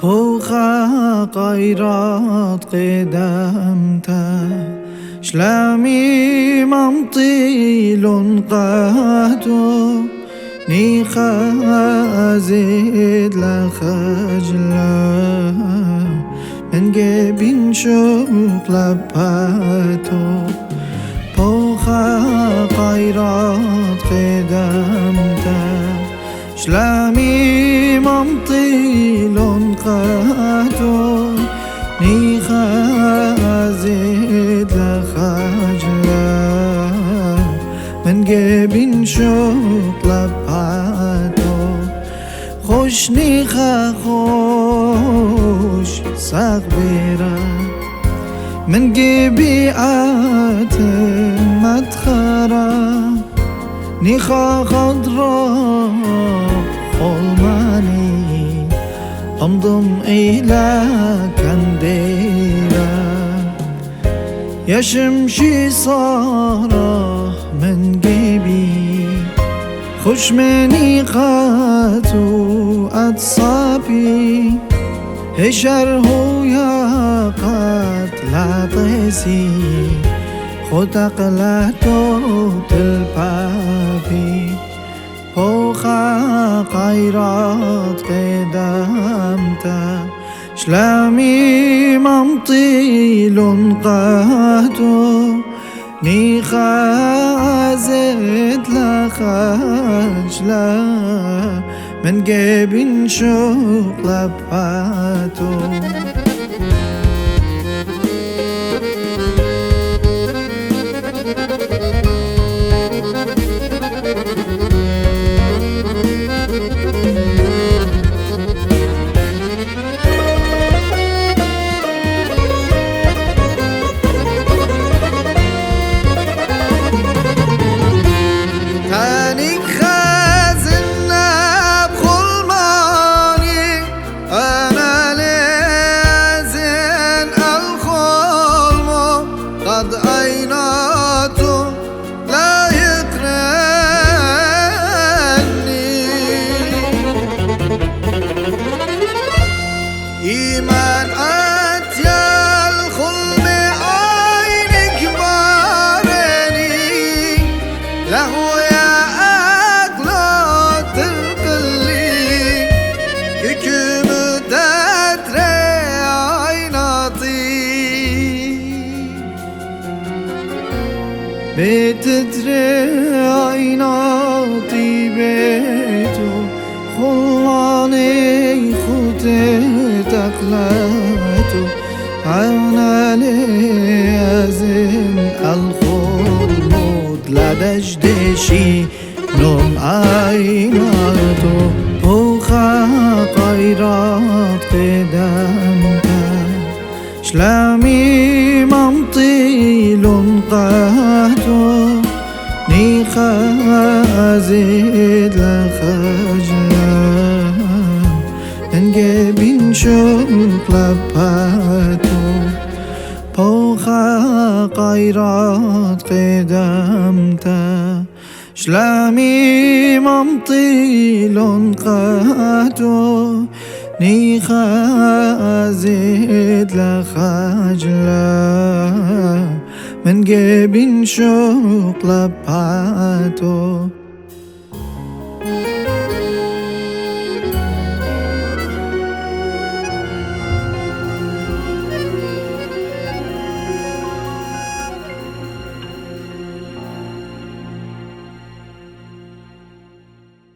فوق غيرات قدمته شلامي ممطيل قهتو نيخا أزيد لخجلة من جبين شوق لباتو فوق غيرات قدمته شلامي ممطيل قهتو نيخا زيد لخجلة من جبين شوق لباتو خوش نيخا خوش صغيرة من جبيعات مدخرة نيخا خضراء حلماني أمضم إلى كنديرة يا شمشي صارة من جيبي خوش مني قاتو أتصابي هشره يا قتل عطيسي خود أقلاتو تلبابي فوق غيرات قدمته شلامي ممطيل قهتو نيخا زيد لخجلة من جبين شوق لباتو قد عيناته لا يقرني إيمان أتيا الخلم عينك بارني له يا أقلا ترقلي كيكم تتري عيناتي بتتري عيناتي بيتو خلاني خطيت أقلاتو عونا لي أزن الخلمود لدجدشي نوم عيناتو فوق غيرات قدمته شلامي ممطيل قهتو نيخا زيد لخجلة من جبين شوق لباتو فوق غيرات قدمته شلامي ممطيل قهتو نيخا زيد لخجلة من جبين شوق لباتو